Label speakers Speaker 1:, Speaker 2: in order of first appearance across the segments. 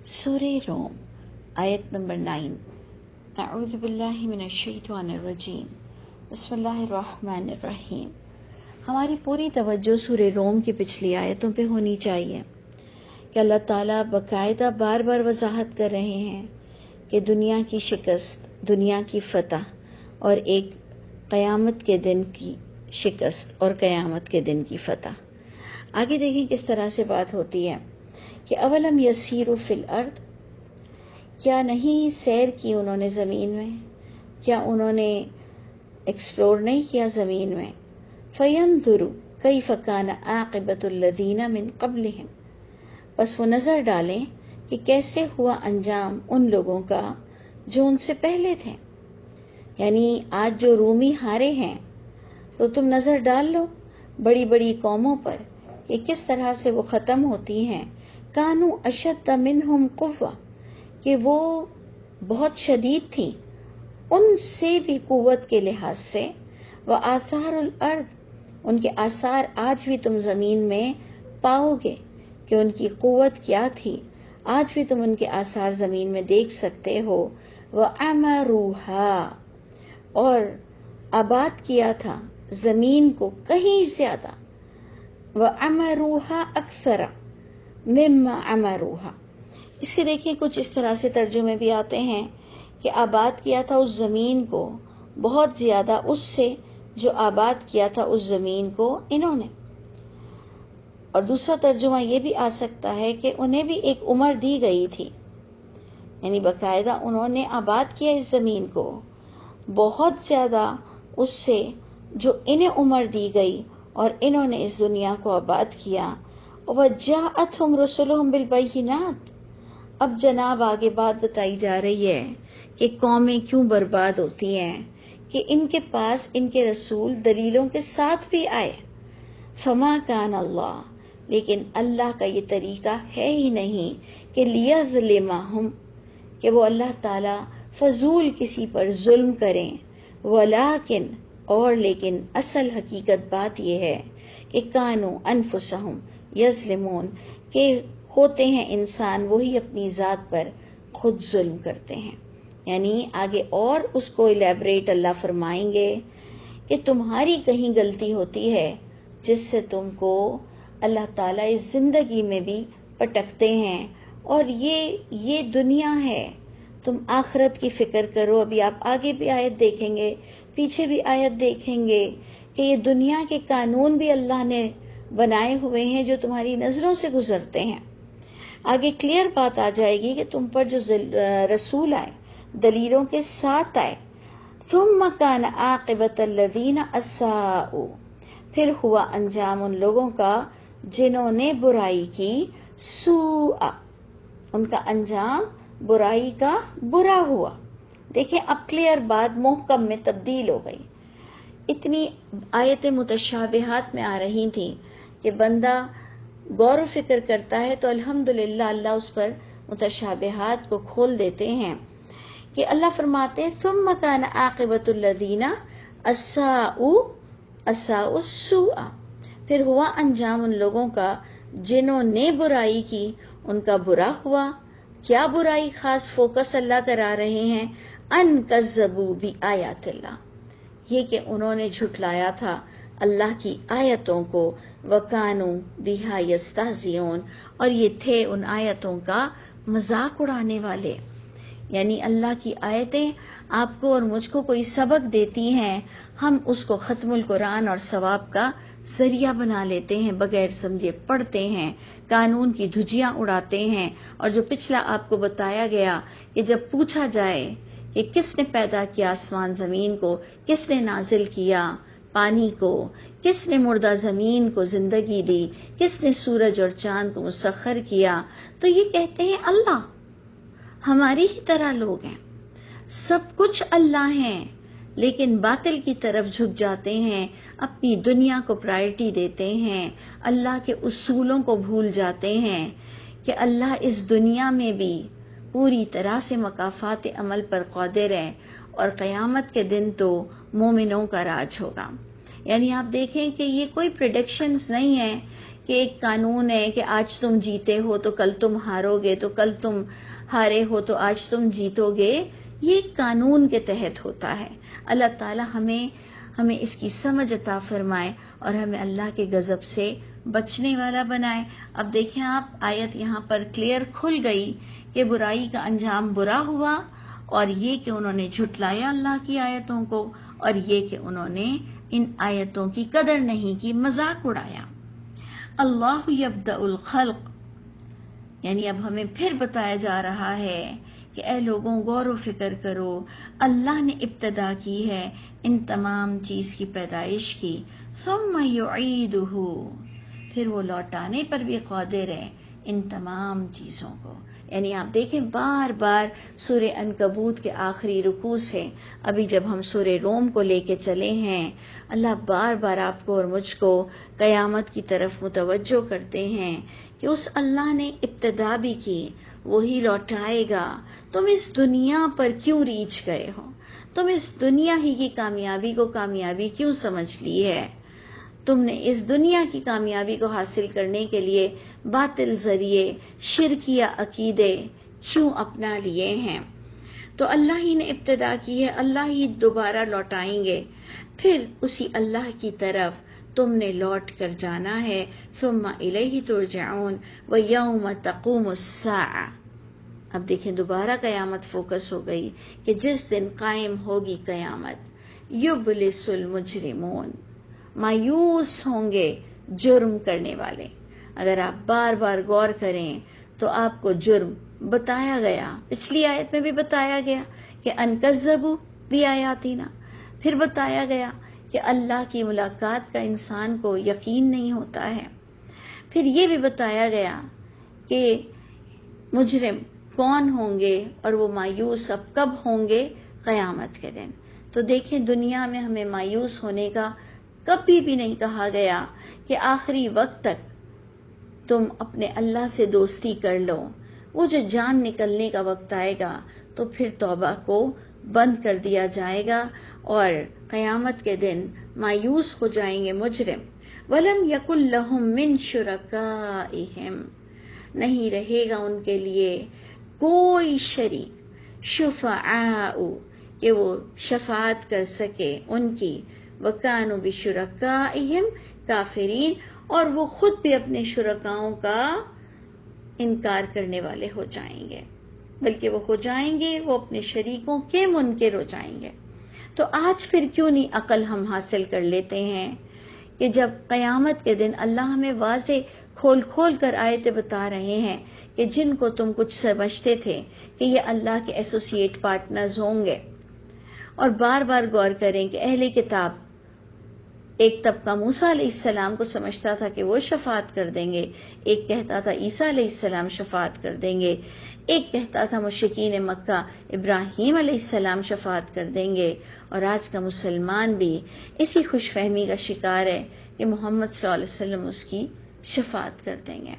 Speaker 1: سورہ روم آیت نمبر 9۔ اعوذ باللہ من الشیطان الرجیم، بسم اللہ الرحمن الرحیم۔ ہماری پوری توجہ سورہ روم کی پچھلی آیتوں پہ ہونی چاہیے کہ اللہ تعالیٰ باقاعدہ بار بار وضاحت کر رہے ہیں کہ دنیا کی شکست، دنیا کی فتح اور ایک قیامت کے دن کی شکست اور قیامت کے دن کی فتح۔ آگے دیکھیں کس طرح سے بات ہوتی ہے کہ اولم یسیروا فی الارض، کیا نہیں سیر کی انہوں نے زمین میں، کیا انہوں نے ایکسپلور نہیں کیا زمین میں، فینظروا کیف کان عاقبۃ الذین من قبلہم، بس وہ نظر ڈالیں کہ کیسے ہوا انجام ان لوگوں کا جو ان سے پہلے تھے۔ یعنی آج جو رومی ہارے ہیں تو تم نظر ڈال لو بڑی بڑی قوموں پر کہ کس طرح سے وہ ختم ہوتی ہیں۔ کانوا اشد منہم قوہ، کہ وہ بہت شدید تھیں ان سے بھی قوت کے لحاظ سے، وآثار الارض، ان کے آثار آج بھی تم زمین میں پاؤ گے کہ ان کی قوت کیا تھی، آج بھی تم ان کے آثار زمین میں دیکھ سکتے ہو۔ وعمروہا، اور آباد کیا تھا زمین کو کہیں زیادہ، وعمروہا اکثر مما عمروہا، اس کے دیکھیں کچھ اس طرح سے ترجمے بھی آتے ہیں کہ آباد کیا تھا اس زمین کو بہت زیادہ اس سے جو آباد کیا تھا اس زمین کو انہوں نے۔ اور دوسرا ترجمہ یہ بھی آ سکتا ہے کہ انہیں بھی ایک عمر دی گئی تھی، یعنی باقاعدہ انہوں نے آباد کیا اس زمین کو بہت زیادہ اس سے جو انہیں عمر دی گئی، اور انہوں نے اس دنیا کو آباد کیا۔ وَجَاءَتْهُمْ رُسُلُهُمْ بِالْبَيِّنَاتِ، اب جناب آگے بات بتائی جا رہی ہے کہ قومیں کیوں برباد ہوتی ہیں کہ ان کے پاس ان کے رسول دلیلوں کے ساتھ بھی آئے۔ فما کان اللہ، لیکن اللہ کا یہ طریقہ ہے ہی نہیں کہ لیظلمہم، کہ وہ اللہ تعالیٰ فضول کسی پر ظلم کریں، ولیکن، اور لیکن اصل حقیقت بات یہ ہے کہ کانوا انفسہم یظلمون، کہ ہوتے ہیں انسان وہی اپنی ذات پر خود ظلم کرتے ہیں۔ یعنی آگے اور اس کو الیبریٹ اللہ فرمائیں گے کہ تمہاری کہیں غلطی ہوتی ہے جس سے تم کو اللہ تعالیٰ اس زندگی میں بھی پٹکتے ہیں، اور یہ دنیا ہے، تم آخرت کی فکر کرو۔ ابھی آپ آگے بھی آیت دیکھیں گے، پیچھے بھی آیت دیکھیں گے کہ یہ دنیا کے قانون بھی اللہ نے بنائے ہوئے ہیں جو تمہاری نظروں سے گزرتے ہیں۔ آگے کلیئر بات آ جائے گی کہ تم پر جو رسول آئے دلیلوں کے ساتھ آئے۔ ثم کان عاقبۃ الذین اساءوا، پھر ہوا انجام ان لوگوں کا جنہوں نے برائی کی، سوء، ان کا انجام برائی کا برا ہوا۔ دیکھیں اب کلیئر بات محکم میں تبدیل ہو گئی۔ اتنی آیتیں متشابہات میں آ رہی تھیں کہ بندہ غور و فکر کرتا ہے تو الحمدللہ اللہ اس پر متشابہات کو کھول دیتے ہیں کہ اللہ فرماتے ہیں ثم کان عاقبۃ الذین اساءوا السوء، پھر ہوا انجام ان لوگوں کا جنہوں نے برائی کی، ان کا برا ہوا۔ کیا برائی خاص فوکس اللہ کرا رہے ہیں؟ ان کذبوا بآیات اللہ، یہ کہ انہوں نے جھٹلایا تھا اللہ کی آیتوں کو، وَكَانُوا بِهَا يَسْتَهْزِئُونَ، اور یہ تھے ان آیتوں کا مذاق اڑانے والے۔ یعنی اللہ کی آیتیں آپ کو اور مجھ کو کوئی سبق دیتی ہیں، ہم اس کو ختم القرآن اور ثواب کا ذریعہ بنا لیتے ہیں، بغیر سمجھے پڑھتے ہیں، قانون کی دھجیاں اڑاتے ہیں۔ اور جو پچھلا آپ کو بتایا گیا کہ جب پوچھا جائے کہ کس نے پیدا کیا آسمان زمین کو، کس نے نازل کیا پانی کو، کس نے مردہ زمین کو زندگی دی، کس نے سورج اور چاند کو مسخر کیا، تو یہ کہتے ہیں اللہ، ہماری ہی طرح لوگ ہیں، سب کچھ اللہ ہیں، لیکن باطل کی طرف جھک جاتے ہیں، اپنی دنیا کو پرائرٹی دیتے ہیں، اللہ کے اصولوں کو بھول جاتے ہیں کہ اللہ اس دنیا میں بھی پوری طرح سے مکافات عمل پر قادر ہے، اور قیامت کے دن تو مومنوں کا راج ہوگا۔ یعنی آپ دیکھیں کہ یہ کوئی پریڈکشنز نہیں ہے کہ ایک قانون ہے کہ آج تم جیتے ہو تو کل تم ہارو گے، تو کل تم ہارے ہو تو آج تم جیتو گے، یہ ایک قانون کے تحت ہوتا ہے۔ اللہ تعالی ہمیں اس کی سمجھ عطا فرمائے اور ہمیں اللہ کے غضب سے بچنے والا بنائے۔ اب دیکھیں آپ، آیت یہاں پر کلیئر کھل گئی کہ برائی کا انجام برا ہوا، اور یہ کہ انہوں نے جھٹلایا اللہ کی آیتوں کو، اور یہ کہ انہوں نے ان آیتوں کی قدر نہیں کی، مذاق اڑایا۔ اللہ یبدأ الخلق، یعنی اب ہمیں پھر بتایا جا رہا ہے کہ اے لوگوں غور و فکر کرو، اللہ نے ابتدا کی ہے ان تمام چیز کی پیدائش کی، ثم یعیدہ، پھر وہ لوٹانے پر بھی قادر ہے ان تمام چیزوں کو۔ یعنی آپ دیکھیں بار بار سورہ عنکبوت کے آخری رکوع سے ابھی جب ہم سورہ روم کو لے کے چلے ہیں، اللہ بار بار آپ کو اور مجھ کو قیامت کی طرف متوجہ کرتے ہیں کہ اس اللہ نے ابتدا بھی کی، وہی لوٹائے گا۔ تم اس دنیا پر کیوں ریچھ گئے ہو؟ تم اس دنیا ہی کی کامیابی کو کامیابی کیوں سمجھ لی ہے؟ تم نے اس دنیا کی کامیابی کو حاصل کرنے کے لیے باطل ذریعے، شرکیہ عقیدے کیوں اپنا لیے ہیں؟ تو اللہ ہی نے ابتدا کی ہے، اللہ ہی دوبارہ لوٹائیں گے، پھر اسی اللہ کی طرف تم نے لوٹ کر جانا ہے۔ ثم الیہ ترجعون ویوم تقوم الساعہ۔ اب دیکھیں دوبارہ قیامت فوکس ہو گئی کہ جس دن قائم ہوگی قیامت، یبلس المجرمون، مایوس ہوں گے جرم کرنے والے۔ اگر آپ بار بار غور کریں تو آپ کو جرم بتایا گیا، پچھلی آیت میں بھی بتایا گیا کہ ان کذبوا بآیاتنا، پھر بتایا گیا کہ اللہ کی ملاقات کا انسان کو یقین نہیں ہوتا ہے، پھر یہ بھی بتایا گیا کہ مجرم کون ہوں گے اور وہ مایوس اب کب ہوں گے؟ قیامت کے دن۔ تو دیکھیں دنیا میں ہمیں مایوس ہونے کا کبھی بھی نہیں کہا گیا کہ آخری وقت تک تم اپنے اللہ سے دوستی کر لو، وہ جو جان نکلنے کا وقت آئے گا تو پھر توبہ کو بند کر دیا جائے گا اور قیامت کے دن مایوس ہو جائیں گے مجرم۔ وَلَمْ يَكُنْ لَهُم مِّن شُرَكَائِهِمْ، نہیں رہے گا ان کے لیے کوئی شریک، شفعاء، کہ وہ شفاعت کر سکے ان کی، وَكَانُوا بِشُرَكَائِهِمْ كَافِرِينَ، اور وہ خود بھی اپنے شرکاؤں کا انکار کرنے والے ہو جائیں گے، بلکہ وہ ہو جائیں گے، وہ اپنے شریکوں کے منکر ہو جائیں گے۔ تو آج پھر کیوں نہیں عقل ہم حاصل کر لیتے ہیں کہ جب قیامت کے دن اللہ ہمیں واضح کھول کھول کر آیتیں بتا رہے ہیں کہ جن کو تم کچھ سمجھتے تھے کہ یہ اللہ کے ایسوسیٹ پارٹنرز ہوں گے، اور بار بار غور کریں کہ اہل کتاب ایک طبقہ موسیٰ علیہ السلام کو سمجھتا تھا کہ وہ شفاعت کر دیں گے، ایک کہتا تھا عیسیٰ علیہ السلام شفاعت کر دیں گے، ایک کہتا تھا مشرکین مکہ ابراہیم علیہ السلام شفاعت کر دیں گے، اور آج کا مسلمان بھی اسی خوش فہمی کا شکار ہے کہ محمد صلی اللہ علیہ وسلم اس کی شفاعت کر دیں گے۔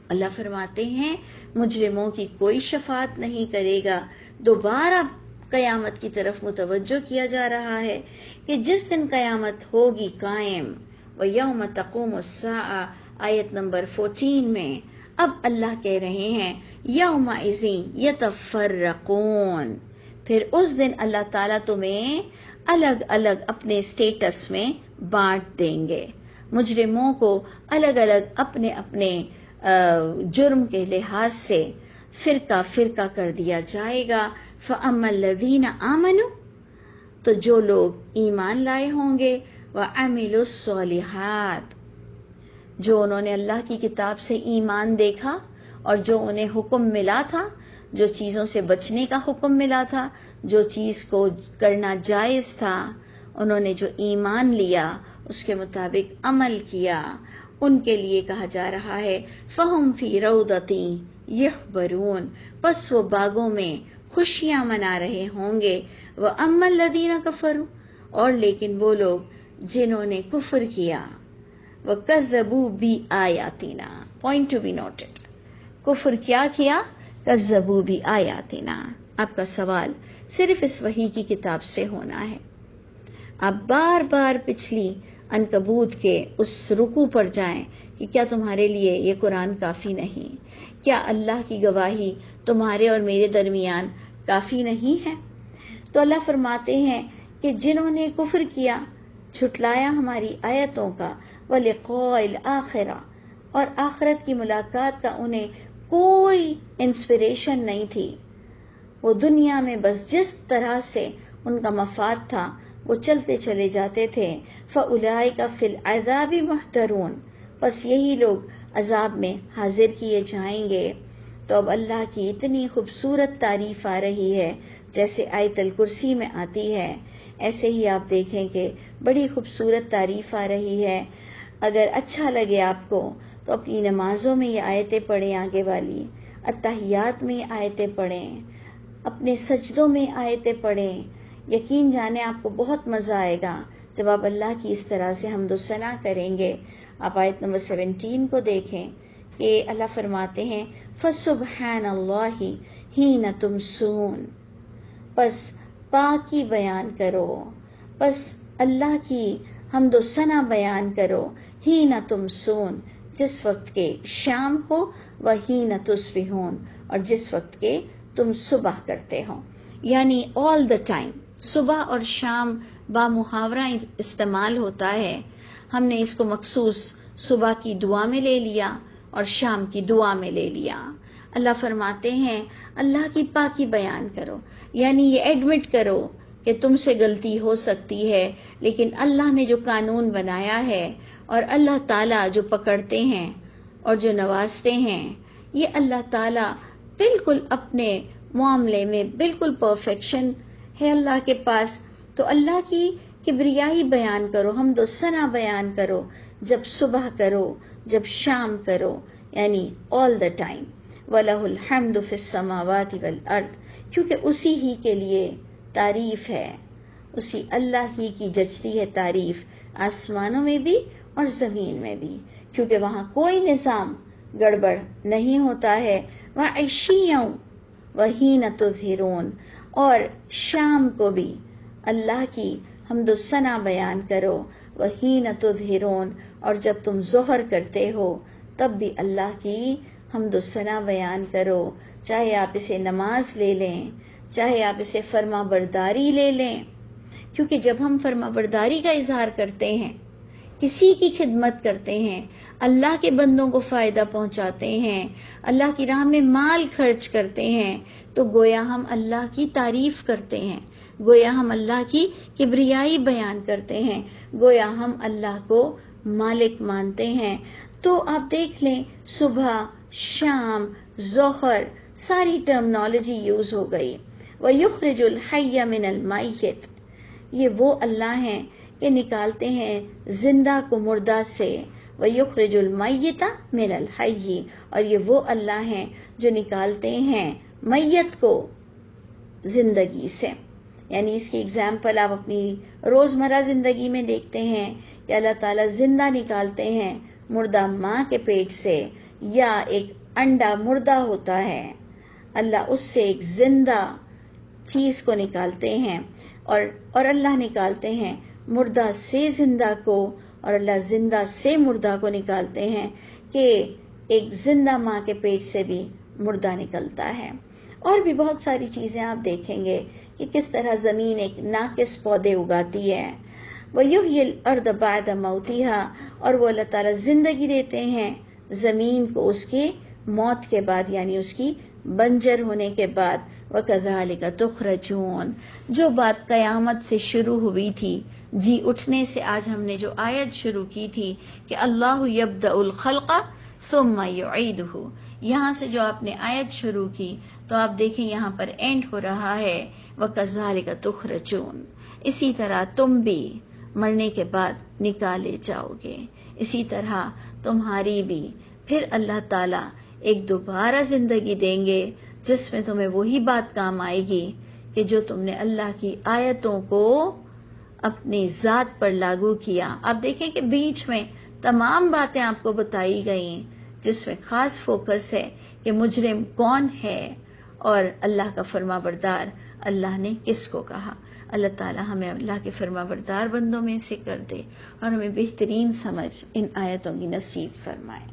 Speaker 1: اللہ فرماتے ہیں مجرموں کی کوئی شفاعت نہیں کرے گا۔ دوبارہ قیامت کی طرف متوجہ کیا جا رہا ہے کہ جس دن قیامت ہوگی قائم، وَيَوْمَ تَقُومُ السَّاعَةُ، آیت نمبر 14 میں اب اللہ کہہ رہے ہیں یومئذ یتفرقون، پھر اس دن اللہ تعالیٰ تمہیں الگ الگ اپنے سٹیٹس میں بانٹ دیں گے، مجرموں کو الگ الگ اپنے اپنے جرم کے لحاظ سے فرقہ فرقہ کر دیا جائے گا۔ فَأَمَّا الَّذِينَ آمَنُوا، تو جو لوگ ایمان لائے ہوں گے، وَعَمِلُوا الصَّالِحَاتِ، جو انہوں نے اللہ کی کتاب سے ایمان دیکھا اور جو انہیں حکم ملا تھا، جو چیزوں سے بچنے کا حکم ملا تھا، جو چیز کو کرنا جائز تھا، انہوں نے جو ایمان لیا اس کے مطابق عمل کیا، ان کے لیے کہا جا رہا ہے فَهُمْ فِي رَوْضَةٍ يَحْبَرُونَ، پس وہ باغوں میں خوشیاں منا رہے ہوں گے۔ وَأَمَّا الَّذِينَ كَفَرُوا، اور لیکن وہ لوگ جنہوں نے کفر کیا، وَكَذَّبُوا بِآيَاتِنَا، پوائنٹ ٹو بی نوٹڈ، کفر کیا کَذَّبُوا بِآيَاتِنَا۔ آپ کا سوال صرف اس وحی کی کتاب سے ہونا ہے۔ آپ بار بار پچھلی عنکبوت کے اس رکوع پر جائیں کہ کیا تمہارے لیے یہ قرآن کافی نہیں؟ کیا اللہ کی گواہی تمہارے اور میرے درمیان کافی نہیں ہے؟ تو اللہ فرماتے ہیں کہ جنہوں نے کفر کیا، جھٹلایا ہماری آیتوں کا، وَلِقَاءِ الْآخِرَةِ، اور آخرت کی ملاقات کا انہیں کوئی انسپریشن نہیں تھی، وہ دنیا میں بس جس طرح سے ان کا مفاد تھا وہ چلتے چلے جاتے تھے، فَأُولَئِكَ فِي الْعَذَابِ مُحْضَرُونَ، بس یہی لوگ عذاب میں حاضر کیے جائیں گے۔ تو اب اللہ کی اتنی خوبصورت تعریف آ رہی ہے جیسے آیت الکرسی میں آتی ہے، ایسے ہی آپ دیکھیں کہ بڑی خوبصورت تعریف آ رہی ہے۔ اگر اچھا لگے آپ کو تو اپنی نمازوں میں یہ آیتیں پڑھیں، آگے والی اتحیات میں یہ آیتیں پڑھیں، اپنے سجدوں میں آیتیں پڑھیں، یقین جانے آپ کو بہت مزہ آئے گا جب آپ اللہ کی اس طرح سے حمد و ثنا کریں گے۔ آپ آیت نمبر 17 کو دیکھیں کہ اللہ فرماتے ہیں فَسُبْحَانَ اللَّهِ حِینَ تُمْسُونَ، پس پاکی بیان کرو، پس اللہ کی حمد و ثنا بیان کرو، حِینَ تُمْسُونَ، جس وقت کے شام ہو، وَحِینَ تُصْبِحُونَ، اور جس وقت کے تم صبح کرتے ہو، یعنی all the time۔ صبح اور شام با محاورہ استعمال ہوتا ہے، ہم نے اس کو مخصوص صبح کی دعا میں لے لیا اور شام کی دعا میں لے لیا۔ اللہ فرماتے ہیں اللہ کی پاکی بیان کرو، یعنی یہ ایڈمٹ کرو کہ تم سے غلطی ہو سکتی ہے، لیکن اللہ نے جو قانون بنایا ہے اور اللہ تعالیٰ جو پکڑتے ہیں اور جو نوازتے ہیں، یہ اللہ تعالیٰ بالکل اپنے معاملے میں بالکل پرفیکشن ہے اللہ کے پاس۔ تو اللہ کی کبریائی بیان کرو، حمد و ثنا بیان کرو، جب صبح کرو، جب شام کرو، یعنی all the time۔ وَلَهُ الْحَمْدُ فِي السَّمَاوَاتِ وَالْأَرْضِ، کیونکہ اسی ہی کے لیے تعریف ہے، اسی اللہ ہی کی جچتی ہے تعریف، آسمانوں میں بھی اور زمین میں بھی، کیونکہ وہاں کوئی نظام گڑبڑ نہیں ہوتا ہے۔ وَعِشِيًّا وَحِینَ تُظْہِرُونَ، اور شام کو بھی اللہ کی حمد و ثنا بیان کرو، وَحِینَ تُظْہِرُونَ، اور جب تم ظہر کرتے ہو تب بھی اللہ کی حمد و ثنا بیان کرو، چاہے آپ اسے نماز لے لیں، چاہے آپ اسے فرما برداری لے لیں، کیونکہ جب ہم فرما برداری کا اظہار کرتے ہیں، کسی کی خدمت کرتے ہیں، اللہ کے بندوں کو فائدہ پہنچاتے ہیں، اللہ کی راہ میں مال خرچ کرتے ہیں، تو گویا ہم اللہ کی تعریف کرتے ہیں، گویا ہم اللہ کی کبریائی بیان کرتے ہیں، گویا ہم اللہ کو مالک مانتے ہیں۔ تو آپ دیکھ لیں صبح، شام، ظہر، ساری ٹرمنالوجی یوز ہو گئی۔ وَيُخْرِجُ الْحَيَّ مِنَ الْمَيِّتِ، یہ وہ اللہ ہیں کہ نکالتے ہیں زندہ کو مردہ سے، وَيُخْرِجُ الْمَيِّتَ مِنَ الْحَيِّ، اور یہ وہ اللہ ہیں جو نکالتے ہیں میت کو زندگی سے۔ یعنی اس کی اگزامپل آپ اپنی روزمرہ زندگی میں دیکھتے ہیں کہ اللہ تعالیٰ زندہ نکالتے ہیں مردہ ماں کے پیٹ سے، یا ایک انڈا مردہ ہوتا ہے، اللہ اس سے ایک زندہ چیز کو نکالتے ہیں، اور اللہ نکالتے ہیں مردہ سے زندہ کو، اور اللہ زندہ سے مردہ کو نکالتے ہیں کہ ایک زندہ ماں کے پیٹ سے بھی مردہ نکلتا ہے۔ اور بھی بہت ساری چیزیں آپ دیکھیں گے کہ کس طرح زمین ایک ناقص پودے اگاتی ہے۔ وَيُحْيِي الْأَرْضَ بَعْدَ مَوْتِهَا، اور وہ اللہ تعالیٰ زندگی دیتے ہیں زمین کو اس کے موت کے بعد، یعنی اس کی بنجر ہونے کے بعد۔ وَكَذَلِكَ تُخْرَجُونَ، جو بات قیامت سے شروع ہوئی تھی، جی اٹھنے سے آج ہم نے جو آیت شروع کی تھی کہ اللہ یبدأ الخلق ثم یعیدہ، یہاں سے جو آپ نے آیت شروع کی تو آپ دیکھیں یہاں پر اینڈ ہو رہا ہے وَكَذَلِكَ تُخْرَجُونَ، اسی طرح تم بھی مرنے کے بعد نکالے جاؤ گے، اسی طرح تمہاری بھی پھر اللہ تعالیٰ ایک دوبارہ زندگی دیں گے جس میں تمہیں وہی بات کام آئے گی کہ جو تم نے اللہ کی آیتوں کو اپنی ذات پر لاگو کیا۔ آپ دیکھیں کہ بیچ میں تمام باتیں آپ کو بتائی گئیں جس میں خاص فوکس ہے کہ مجرم کون ہے اور اللہ کا فرما بردار اللہ نے کس کو کہا۔ اللہ تعالی ہمیں اللہ کے فرما بردار بندوں میں سے کر دے اور ہمیں بہترین سمجھ ان آیتوں کی نصیب فرمائے۔